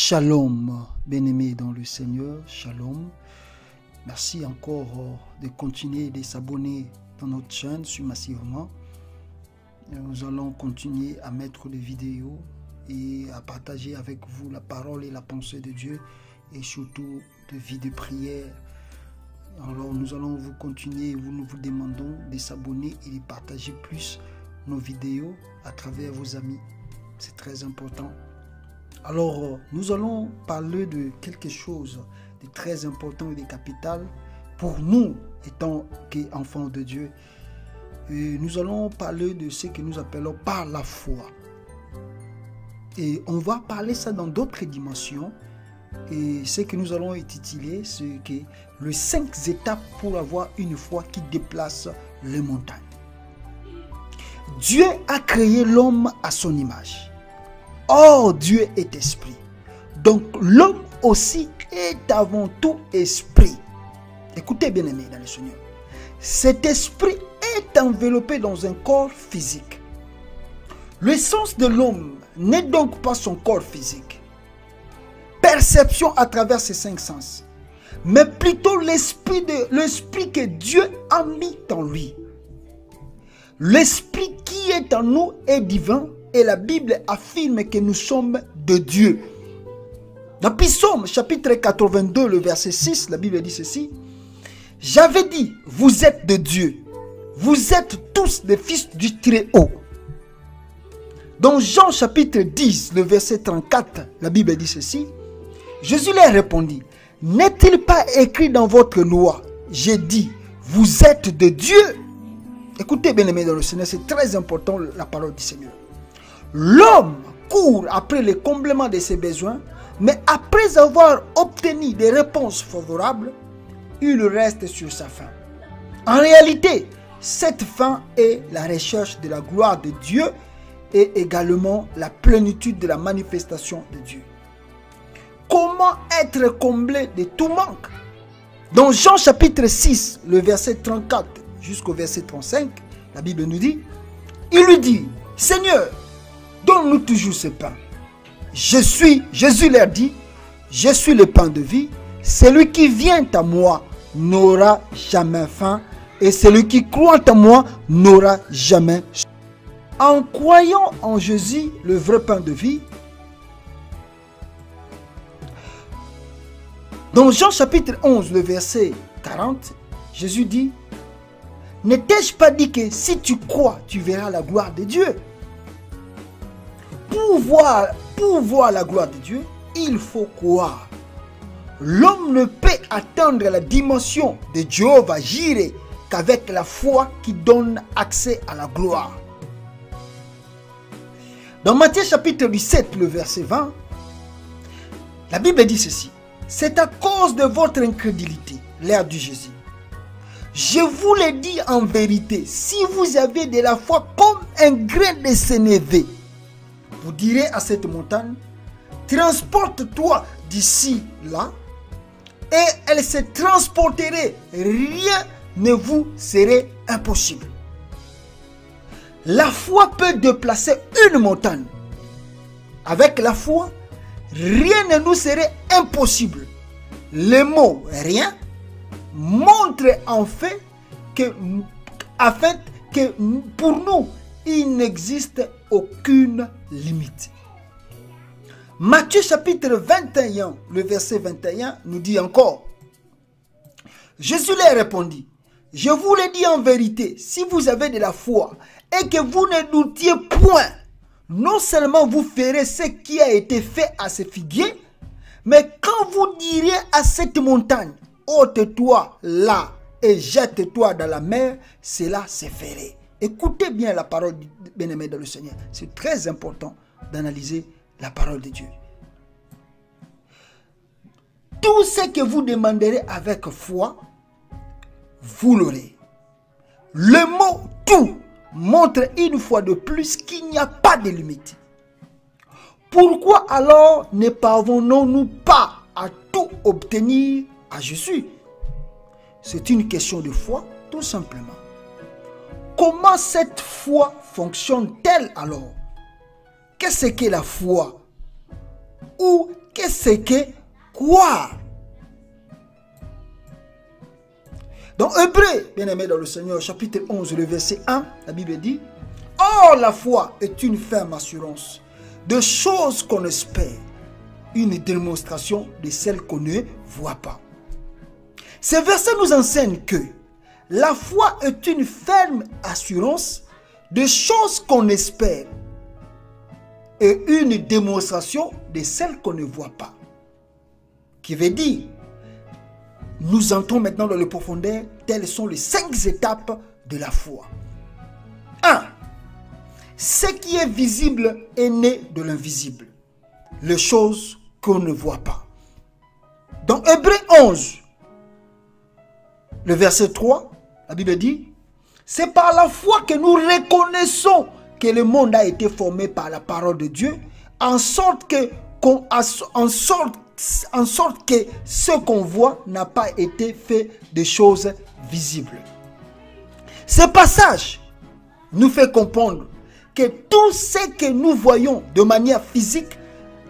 Shalom, bien-aimés dans le Seigneur, shalom. Merci encore de continuer de s'abonner dans notre chaîne massivement. Nous allons continuer à mettre des vidéos et à partager avec vous la parole et la pensée de Dieu et surtout de vie de prière. Alors nous allons vous continuer, nous vous demandons de s'abonner et de partager plus nos vidéos à travers vos amis. C'est très important. Alors, nous allons parler de quelque chose de très important et de capital pour nous, étant qu'enfants de Dieu. Et nous allons parler de ce que nous appelons par la foi. Et on va parler ça dans d'autres dimensions. Et ce que nous allons intituler, c'est que les 5 étapes pour avoir une foi qui déplace les montagnes. Dieu a créé l'homme à son image. Or, Dieu est esprit. Donc, l'homme aussi est avant tout esprit. Écoutez, bien-aimés dans le Seigneur. Cet esprit est enveloppé dans un corps physique. L'essence de l'homme n'est donc pas son corps physique. Perception à travers ses 5 sens. Mais plutôt l'esprit que Dieu a mis en lui. L'esprit qui est en nous est divin. Et la Bible affirme que nous sommes de Dieu. Dans Psaume chapitre 82, le verset 6, la Bible dit ceci. J'avais dit, vous êtes de Dieu. Vous êtes tous des fils du Très-Haut. Dans Jean chapitre 10, le verset 34, la Bible dit ceci. Jésus leur répondit, n'est-il pas écrit dans votre loi, j'ai dit, vous êtes de Dieu. Écoutez, bien-aimés dans le Seigneur, c'est très important la parole du Seigneur. L'homme court après le comblement de ses besoins, mais après avoir obtenu des réponses favorables, il reste sur sa faim. En réalité, cette faim est la recherche de la gloire de Dieu et également la plénitude de la manifestation de Dieu. Comment être comblé de tout manque? Dans Jean chapitre 6, le verset 34 jusqu'au verset 35, la Bible nous dit, il lui dit, Seigneur, donne-nous toujours ce pain. Jésus leur dit, je suis le pain de vie. Celui qui vient à moi n'aura jamais faim. Et celui qui croit en moi n'aura jamais soif. En croyant en Jésus, le vrai pain de vie, dans Jean chapitre 11, le verset 40, Jésus dit, ne t'ai-je pas dit que si tu crois, tu verras la gloire de Dieu? Pour voir la gloire de Dieu, il faut croire. L'homme ne peut atteindre la dimension de Jéhovah Jireh qu'avec la foi qui donne accès à la gloire. Dans Matthieu chapitre 17, le verset 20, la Bible dit ceci. C'est à cause de votre incrédulité, l'air du Jésus. Je vous le dis en vérité, si vous avez de la foi comme un grain de sénévé, vous direz à cette montagne, transporte-toi d'ici là, et elle se transporterait, rien ne vous serait impossible. La foi peut déplacer une montagne. Avec la foi, rien ne nous serait impossible. Le mot rien montre en fait que pour nous, il n'existe aucune limite. Matthieu chapitre 21, le verset 21 nous dit encore. Jésus leur répondit, je vous le dis en vérité, si vous avez de la foi et que vous ne doutiez point, non seulement vous ferez ce qui a été fait à ce figuier, mais quand vous direz à cette montagne, ôte-toi là et jette-toi dans la mer, cela se ferait. Écoutez bien la parole bien-aimé dans le Seigneur. C'est très important d'analyser la parole de Dieu. Tout ce que vous demanderez avec foi, vous l'aurez. Le mot tout montre une fois de plus qu'il n'y a pas de limite. Pourquoi alors ne parvenons-nous pas à tout obtenir à Jésus? C'est une question de foi, tout simplement. Comment cette foi fonctionne-t-elle alors? Qu'est-ce qu'est la foi? Ou qu'est-ce que croire? Dans Hébreux, bien-aimé dans le Seigneur, chapitre 11, le verset 1, la Bible dit: Or, la foi est une ferme assurance de choses qu'on espère, une démonstration de celles qu'on ne voit pas. Ce verset nous enseigne que la foi est une ferme assurance de choses qu'on espère et une démonstration de celles qu'on ne voit pas. Qui veut dire, nous entrons maintenant dans les profondeurs, telles sont les 5 étapes de la foi. 1. Ce qui est visible est né de l'invisible, les choses qu'on ne voit pas. Dans Hébreux 11, le verset 3, la Bible dit: c'est par la foi que nous reconnaissons que le monde a été formé par la parole de Dieu, en sorte que ce qu'on voit n'a pas été fait de choses visibles. Ce passage nous fait comprendre que tout ce que nous voyons de manière physique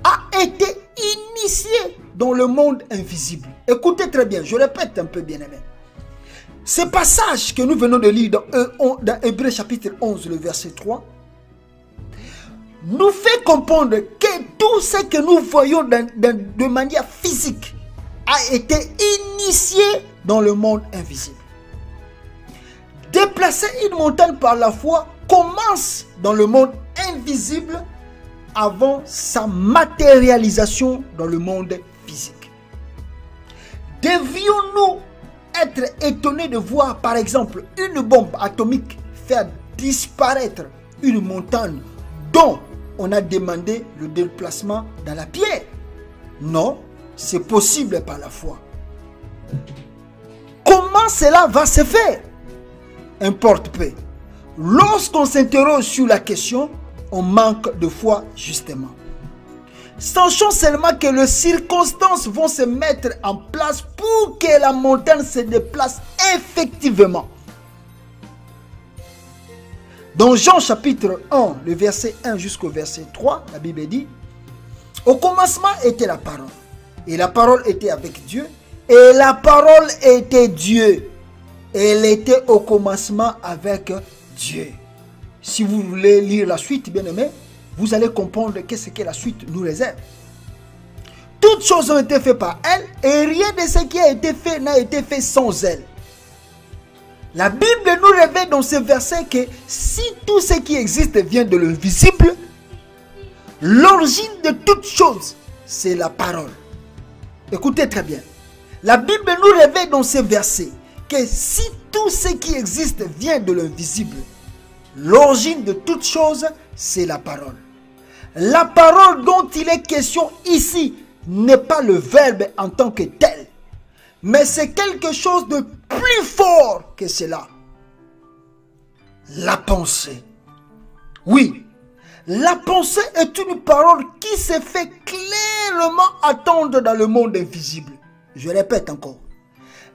a été initié dans le monde invisible. Écoutez très bien, je répète un peu, bien-aimé. Ce passage que nous venons de lire dans Hébreux chapitre 11, le verset 3, nous fait comprendre que tout ce que nous voyons de manière physique a été initié dans le monde invisible. Déplacer une montagne par la foi commence dans le monde invisible avant sa matérialisation dans le monde physique. Devions-nous être étonnés de voir, par exemple, une bombe atomique faire disparaître une montagne dont on a demandé le déplacement dans la pierre? Non, c'est possible par la foi. Comment cela va se faire? Importe peu. Lorsqu'on s'interroge sur la question, on manque de foi justement. Sachons seulement que les circonstances vont se mettre en place pour que la montagne se déplace effectivement. Dans Jean chapitre 1, le verset 1 jusqu'au verset 3, la Bible dit: au commencement était la parole, et la parole était avec Dieu, et la parole était Dieu. Elle était au commencement avec Dieu. Si vous voulez lire la suite, bien aimé, vous allez comprendre qu'est-ce que la suite nous réserve. Toutes choses ont été faites par elle, et rien de ce qui a été fait n'a été fait sans elle. La Bible nous révèle dans ce verset que si tout ce qui existe vient de l'invisible, l'origine de toutes choses, c'est la parole. Écoutez très bien. La Bible nous révèle dans ce verset que si tout ce qui existe vient de l'invisible, l'origine de toutes choses, c'est la parole. La parole dont il est question ici n'est pas le verbe en tant que tel, mais c'est quelque chose de plus fort que cela. La pensée. Oui, la pensée est une parole qui se fait clairement entendre dans le monde invisible. Je répète encore.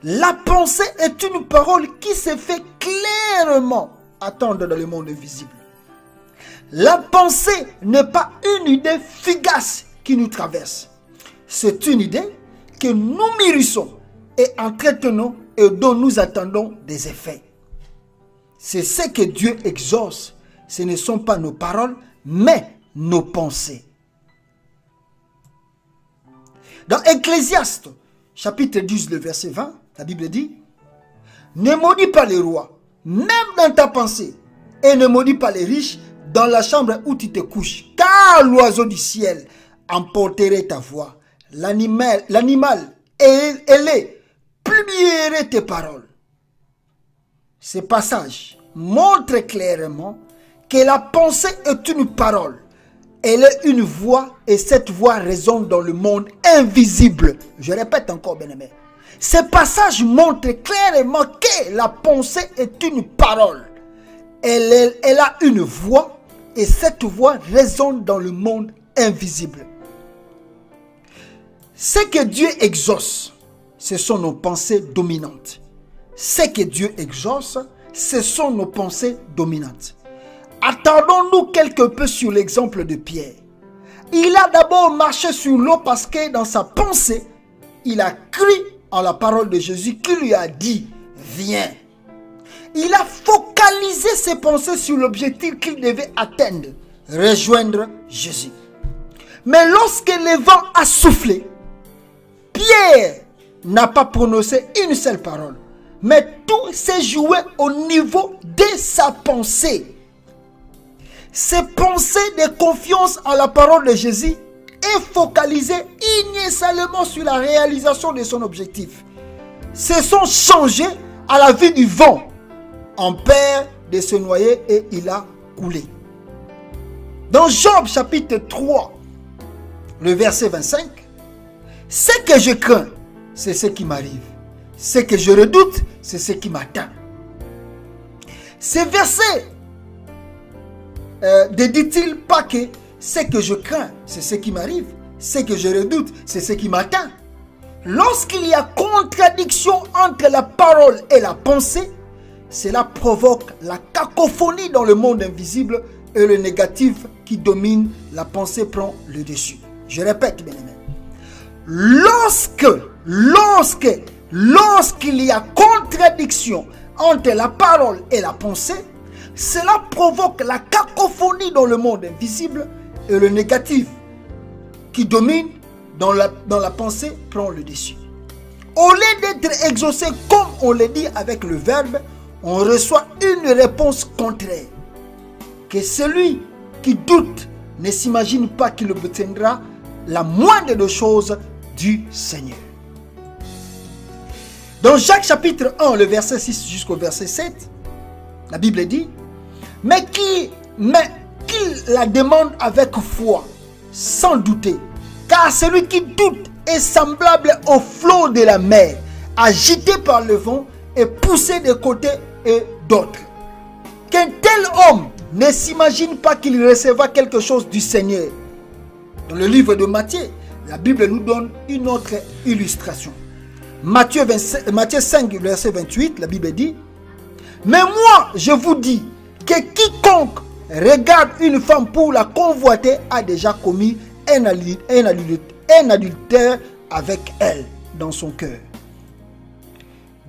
La pensée est une parole qui se fait clairement entendre dans le monde invisible. La pensée n'est pas une idée fugace qui nous traverse. C'est une idée que nous mûrissons et entretenons et dont nous attendons des effets. C'est ce que Dieu exauce. Ce ne sont pas nos paroles, mais nos pensées. Dans Ecclésiaste, chapitre 10, le verset 20, la Bible dit: ne maudis pas les rois, même dans ta pensée, et ne maudis pas les riches dans la chambre où tu te couches, car l'oiseau du ciel emporterait ta voix, l'animal ailé publierait tes paroles. Ce passage montre clairement que la pensée est une parole. Elle est une voix et cette voix résonne dans le monde invisible. Je répète encore, bien-aimé. Ce passage montre clairement que la pensée est une parole. Elle a une voix et cette voix résonne dans le monde invisible. Ce que Dieu exauce, ce sont nos pensées dominantes. Ce que Dieu exauce, ce sont nos pensées dominantes. Attardons-nous quelque peu sur l'exemple de Pierre. Il a d'abord marché sur l'eau parce que dans sa pensée, il a cru en la parole de Jésus qui lui a dit, viens. Il a focalisé ses pensées sur l'objectif qu'il devait atteindre, rejoindre Jésus. Mais lorsque le vent a soufflé, Pierre n'a pas prononcé une seule parole. Mais tout s'est joué au niveau de sa pensée. Ses pensées de confiance en la parole de Jésus est focalisée initialement sur la réalisation de son objectif. Se sont changés à la vue du vent, en peur de se noyer, et il a coulé. Dans Job chapitre 3, le verset 25, ce que je crains, c'est ce qui m'arrive. Ce que je redoute, c'est ce qui m'atteint. Ces versets ne dit-il pas que ce que je crains, c'est ce qui m'arrive. Ce que je redoute, c'est ce qui m'atteint. Lorsqu'il y a contradiction entre la parole et la pensée, cela provoque la cacophonie dans le monde invisible et le négatif qui domine la pensée prend le dessus. Je répète, bien aimé. Lorsqu'il y a contradiction entre la parole et la pensée, cela provoque la cacophonie dans le monde invisible et le négatif qui domine dans la pensée prend le dessus. Au lieu d'être exaucé comme on le dit avec le verbe, on reçoit une réponse contraire. Que celui qui doute ne s'imagine pas qu'il obtiendra la moindre des choses du Seigneur. Dans Jacques chapitre 1, le verset 6 jusqu'au verset 7, la Bible dit, mais qu'il la demande avec foi, sans douter, car celui qui doute est semblable au flot de la mer, agité par le vent et poussé de côté et d'autre. Qu'un tel homme ne s'imagine pas qu'il recevra quelque chose du Seigneur. Dans le livre de Matthieu, la Bible nous donne une autre illustration. Matthieu 5, verset 28, la Bible dit, mais moi, je vous dis que quiconque regarde une femme pour la convoiter a déjà commis un adultère avec elle dans son cœur.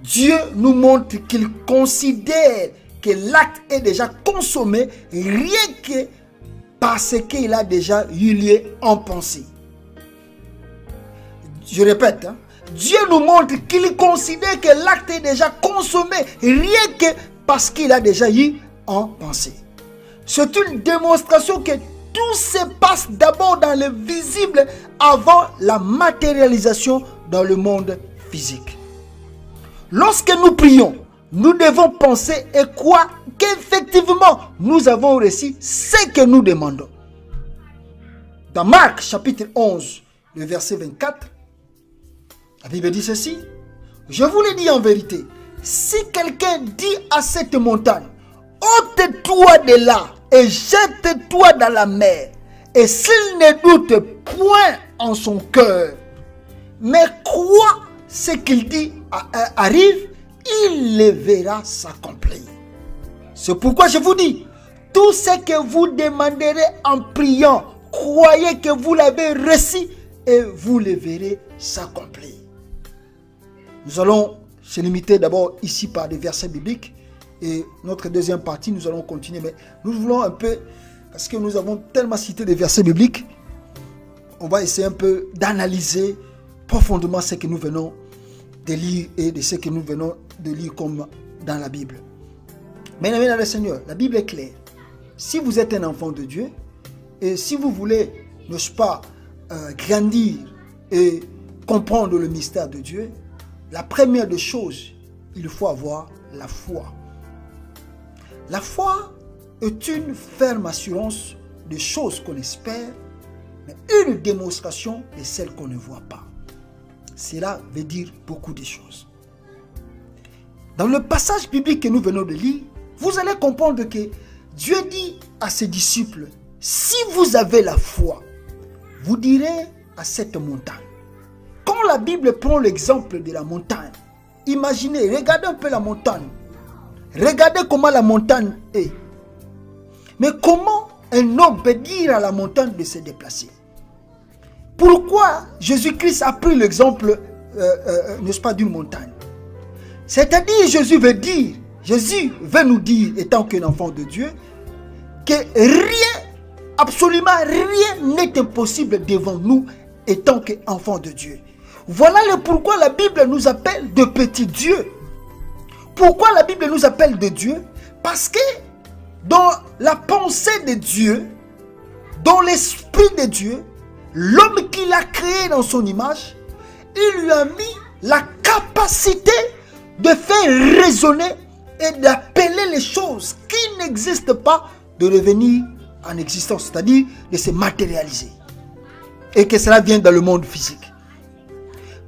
Dieu nous montre qu'il considère que l'acte est déjà consommé rien que parce qu'il a déjà eu lieu en pensée. Je répète, Dieu nous montre qu'il considère que l'acte est déjà consommé rien que parce qu'il a déjà eu en pensée. C'est une démonstration que tout se passe d'abord dans le visible avant la matérialisation dans le monde physique. Lorsque nous prions, nous devons penser et croire qu'effectivement nous avons reçu ce que nous demandons. Dans Marc chapitre 11, le verset 24, la Bible dit ceci, je vous le dis en vérité, si quelqu'un dit à cette montagne, ôte-toi de là et jette-toi dans la mer, et s'il ne doute point en son cœur, mais croit ce qu'il dit arrive, il le verra s'accomplir. C'est pourquoi je vous dis, tout ce que vous demanderez en priant, croyez que vous l'avez reçu et vous le verrez s'accomplir. Nous allons se limiter d'abord ici par des versets bibliques et notre deuxième partie, nous allons continuer. Mais nous voulons un peu, parce que nous avons tellement cité des versets bibliques, on va essayer un peu d'analyser profondément ce que nous venons de lire et de ce que nous venons de lire comme dans la Bible. Mesdames et messieurs, Seigneur, la Bible est claire. Si vous êtes un enfant de Dieu et si vous voulez, n'est-ce pas, grandir et comprendre le mystère de Dieu, la première des choses, il faut avoir la foi. La foi est une ferme assurance des choses qu'on espère, mais une démonstration de celles qu'on ne voit pas. Cela veut dire beaucoup de choses. Dans le passage biblique que nous venons de lire, vous allez comprendre que Dieu dit à ses disciples, si vous avez la foi, vous direz à cette montagne. Quand la Bible prend l'exemple de la montagne, imaginez, regardez un peu la montagne. Regardez comment la montagne est. Mais comment un homme peut dire à la montagne de se déplacer? Pourquoi Jésus-Christ a pris l'exemple, n'est-ce pas, d'une montagne? C'est-à-dire, Jésus veut nous dire, étant qu'un enfant de Dieu, que rien, absolument rien n'est impossible devant nous, étant qu'enfant de Dieu. Voilà le pourquoi la Bible nous appelle de petits dieux. Pourquoi la Bible nous appelle de Dieu? Parce que dans la pensée de Dieu, dans l'esprit de Dieu, l'homme qu'il a créé dans son image, il lui a mis la capacité de faire raisonner et d'appeler les choses qui n'existent pas de revenir en existence, c'est-à-dire de se matérialiser. Et que cela vient dans le monde physique.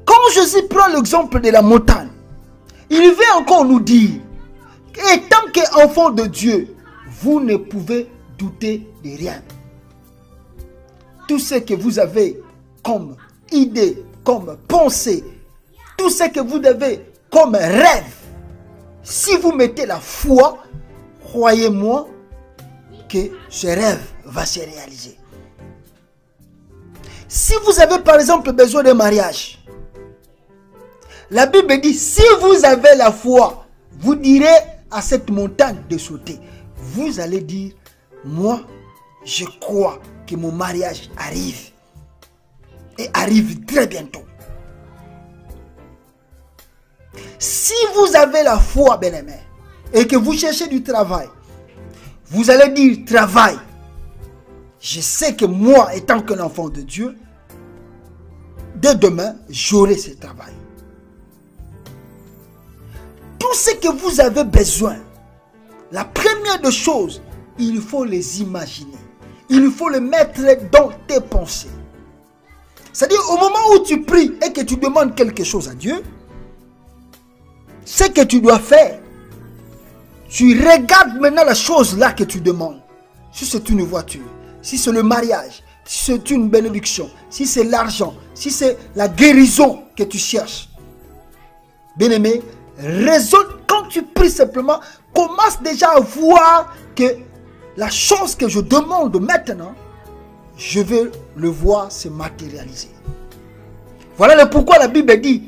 Quand Jésus prend l'exemple de la montagne, il veut encore nous dire, étant qu'enfant de Dieu, vous ne pouvez douter de rien. Tout ce que vous avez comme idée, comme pensée, tout ce que vous avez comme rêve, si vous mettez la foi, croyez-moi que ce rêve va se réaliser. Si vous avez par exemple besoin de mariage, la Bible dit, si vous avez la foi, vous direz à cette montagne de sauter. Vous allez dire, moi, je crois que mon mariage arrive. Et arrive très bientôt. Si vous avez la foi, bien-aimé, et que vous cherchez du travail, vous allez dire, travail. Je sais que moi, étant qu'un enfant de Dieu, dès demain, j'aurai ce travail. Tout ce que vous avez besoin, la première des choses, il faut les imaginer. Il faut les mettre dans tes pensées. C'est-à-dire, au moment où tu pries et que tu demandes quelque chose à Dieu, ce que tu dois faire, tu regardes maintenant la chose là que tu demandes. Si c'est une voiture, si c'est le mariage, si c'est une bénédiction, si c'est l'argent, si c'est la guérison que tu cherches. Bien-aimé, raisonne quand tu pries simplement, commence déjà à voir que la chose que je demande maintenant, je vais le voir se matérialiser. Voilà le pourquoi la Bible dit,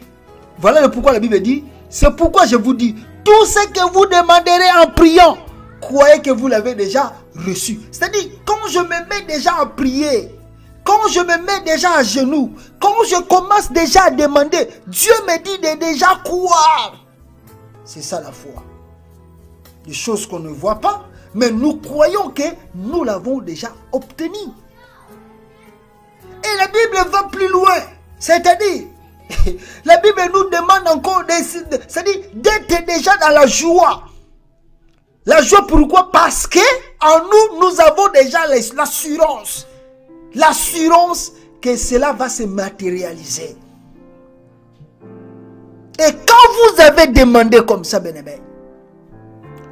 c'est pourquoi je vous dis, tout ce que vous demanderez en priant, croyez que vous l'avez déjà reçu. C'est-à-dire, quand je me mets déjà à prier, quand je me mets déjà à genoux, quand je commence déjà à demander, Dieu me dit de déjà croire. C'est ça la foi. Des choses qu'on ne voit pas, mais nous croyons que nous l'avons déjà obtenu. Et la Bible va plus loin. C'est-à-dire, la Bible nous demande encore c'est-à-dire d'être déjà dans la joie. La joie, pourquoi? Parce que en nous avons déjà l'assurance. L'assurance que cela va se matérialiser. Et quand vous avez demandé comme ça, bien-aimé,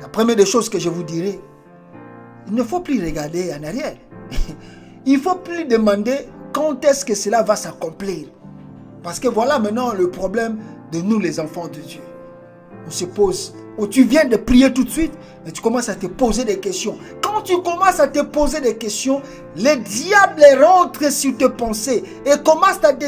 la première des choses que je vous dirai, il ne faut plus regarder en arrière. Il ne faut plus demander quand est-ce que cela va s'accomplir. Parce que voilà maintenant le problème de nous les enfants de Dieu. On se pose, ou tu viens de prier tout de suite, mais tu commences à te poser des questions. Quand tu commences à te poser des questions, le diable rentre sur tes pensées et commence à te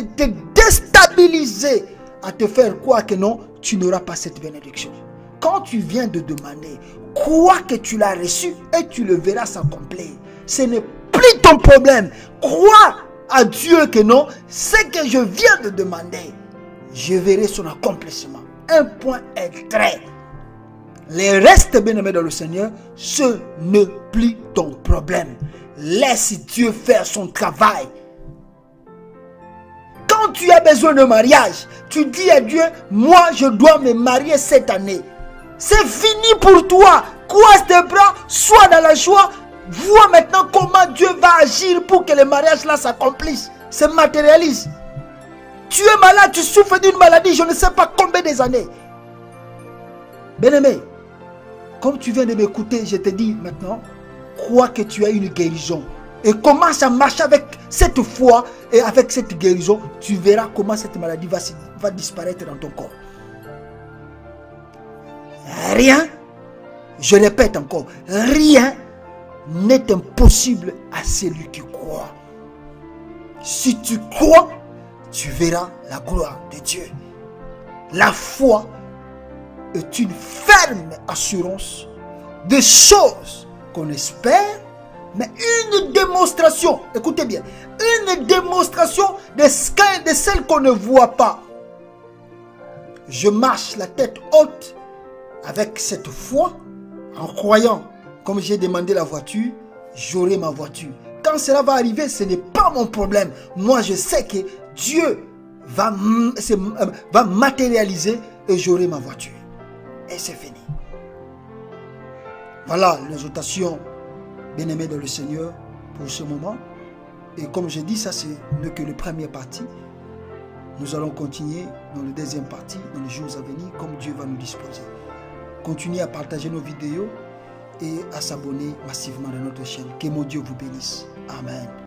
déstabiliser, à te faire croire que non, tu n'auras pas cette bénédiction. Quand tu viens de demander, crois que tu l'as reçu et tu le verras s'accomplir. Ce n'est plus ton problème. Crois à Dieu que non, ce que je viens de demander, je verrai son accomplissement. Un point est trait. Les restes, bien-aimés dans le Seigneur, ce n'est plus ton problème. Laisse Dieu faire son travail. Quand tu as besoin de mariage, tu dis à Dieu, moi je dois me marier cette année. C'est fini pour toi. Croise tes bras, sois dans la joie. Vois maintenant comment Dieu va agir pour que le mariage là s'accomplisse, se matérialise. Tu es malade, tu souffres d'une maladie, je ne sais pas combien des années. Bien-aimé, comme tu viens de m'écouter, je te dis maintenant, crois que tu as une guérison. Et commence à marcher avec cette foi et avec cette guérison, tu verras comment cette maladie va disparaître dans ton corps. Rien, je répète encore, rien n'est impossible à celui qui croit. Si tu crois, tu verras la gloire de Dieu. La foi est une ferme assurance des choses qu'on espère, mais une démonstration, écoutez bien, une démonstration de celles qu'on ne voit pas. Je marche la tête haute avec cette foi, en croyant, comme j'ai demandé la voiture, j'aurai ma voiture. Quand cela va arriver, ce n'est pas mon problème. Moi, je sais que Dieu va matérialiser et j'aurai ma voiture. Et c'est fini. Voilà l'exhortation, bien-aimés dans le Seigneur, pour ce moment. Et comme je dis, ça c'est que le premier partie. Nous allons continuer dans le deuxième partie, dans les jours à venir, comme Dieu va nous disposer. Continuez à partager nos vidéos et à s'abonner massivement à notre chaîne. Que mon Dieu vous bénisse. Amen.